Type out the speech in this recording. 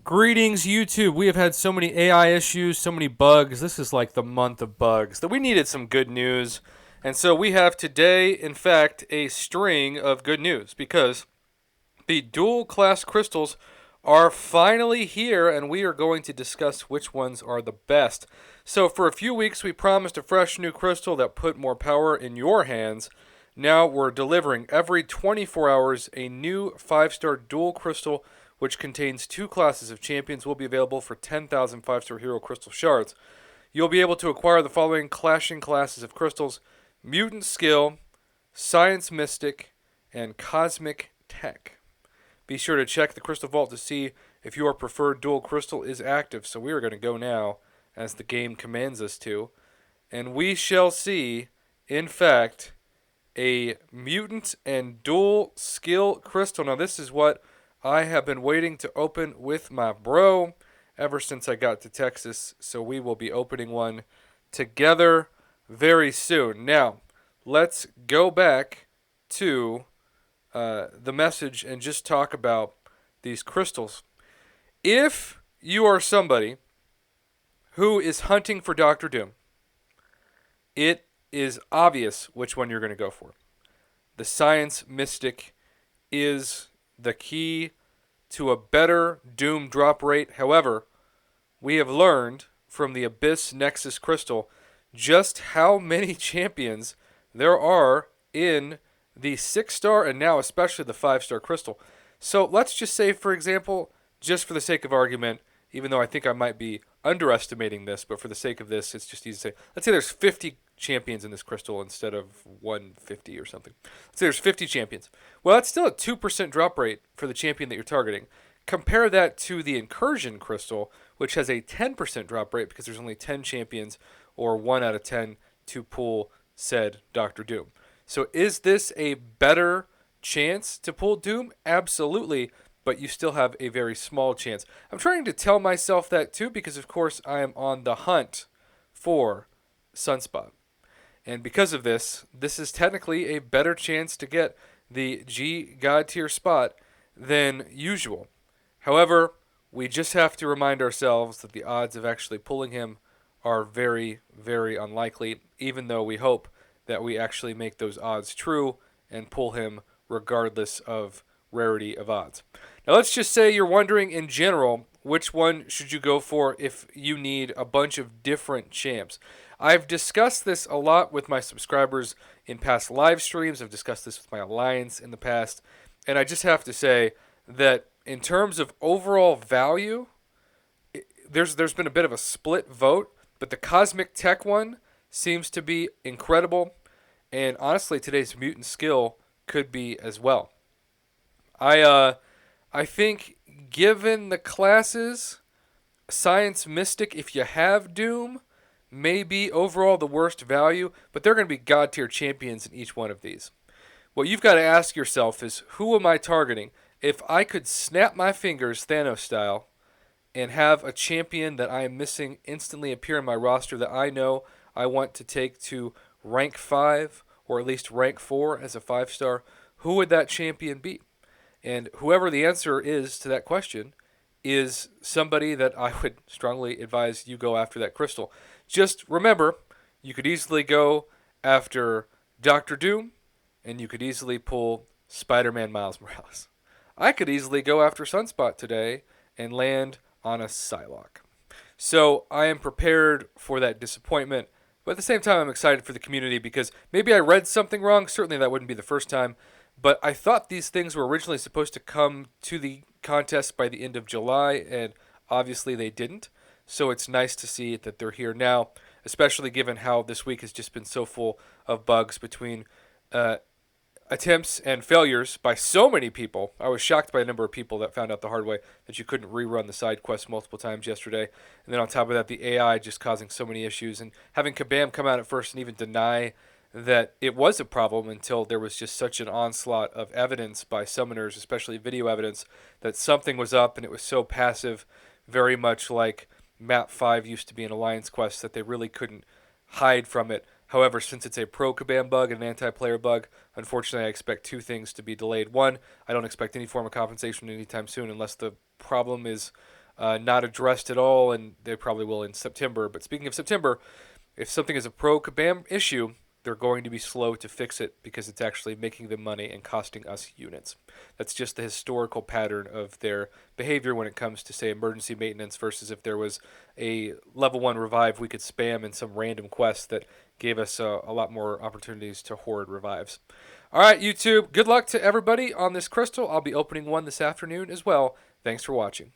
Greetings, YouTube. We have had so many AI issues, so many bugs. This is like the month of bugs that we needed some good news. And so we have today, in fact, a string of good news because the dual class crystals are finally here and we are going to discuss which ones are the best. So for a few weeks, we promised a fresh new crystal that put more power in your hands. Now we're delivering every 24 hours a new 5-star dual crystal which contains two classes of champions will be available for 10,000 5-star hero crystal shards. You'll be able to acquire the following clashing classes of crystals: Mutant Skill, Science Mystic, and Cosmic Tech. Be sure to check the Crystal Vault to see if your preferred dual crystal is active. So we are going to go now, as the game commands us to, and we shall see, in fact, a mutant and dual skill crystal. Now this is what I have been waiting to open with my bro ever since I got to Texas, so we will be opening one together very soon. Now, let's go back to the message and just talk about these crystals. If you are somebody who is hunting for Doctor Doom, it is obvious which one you're going to go for. The Science Mystic is the key to a better Doom drop rate. However, we have learned from the Abyss Nexus Crystal just how many champions there are in the 6-star and now especially the 5-star crystal. So let's just say, for example, just for the sake of argument, even though I think I might be underestimating this, but for the sake of this, it's just easy to say. Let's say there's 50 champions in this crystal instead of 150 or something. Let's say there's 50 champions. Well, that's still a 2% drop rate for the champion that you're targeting. Compare that to the Incursion crystal, which has a 10% drop rate because there's only 10 champions, or 1 out of 10 to pull said Doctor Doom. So is this a better chance to pull Doom? Absolutely, but you still have a very small chance. I'm trying to tell myself that too because, of course, I am on the hunt for Sunspot. And because of this, this is technically a better chance to get the G God tier spot than usual. However, we just have to remind ourselves that the odds of actually pulling him are very, very unlikely, even though we hope that we actually make those odds true and pull him regardless of rarity of odds. Now let's just say you're wondering in general, which one should you go for if you need a bunch of different champs? I've discussed this a lot with my subscribers in past live streams. I've discussed this with my alliance in the past, and I just have to say that in terms of overall value, there's been a bit of a split vote, but the Cosmic Tech one seems to be incredible, and honestly, today's Mutant Skill could be as well. I think given the classes, Science Mystic, if you have Doom, may be overall the worst value, but they're going to be God tier champions in each one of these. What you've got to ask yourself is, who am I targeting? If I could snap my fingers Thanos style and have a champion that I am missing instantly appear in my roster that I know I want to take to rank 5 or at least rank 4 as a 5-star, who would that champion be? And whoever the answer is to that question is somebody that I would strongly advise you go after that crystal. Just remember, you could easily go after Doctor Doom, and you could easily pull Spider-Man Miles Morales. I could easily go after Sunspot today and land on a Psylocke. So I am prepared for that disappointment, but at the same time I'm excited for the community because maybe I read something wrong. Certainly that wouldn't be the first time, but I thought these things were originally supposed to come to the contest by the end of July, and obviously they didn't. So it's nice to see that they're here now, especially given how this week has just been so full of bugs between attempts and failures by so many people. I was shocked by the number of people that found out the hard way that you couldn't rerun the side quest multiple times yesterday. And then on top of that, the AI just causing so many issues. And having Kabam come out at first and even deny that it was a problem until there was just such an onslaught of evidence by summoners, especially video evidence, that something was up, and it was so passive, very much like Map 5 used to be in Alliance Quest, that they really couldn't hide from it. However, since it's a pro-Kabam bug and an anti-player bug, unfortunately I expect two things to be delayed. One, I don't expect any form of compensation anytime soon unless the problem is not addressed at all, and they probably will in September. But speaking of September, if something is a pro Kabam issue, they're going to be slow to fix it because it's actually making them money and costing us units. That's just the historical pattern of their behavior when it comes to, say, emergency maintenance versus if there was a level 1 revive we could spam in some random quest that gave us a lot more opportunities to hoard revives. All right, YouTube, good luck to everybody on this crystal. I'll be opening one this afternoon as well. Thanks for watching.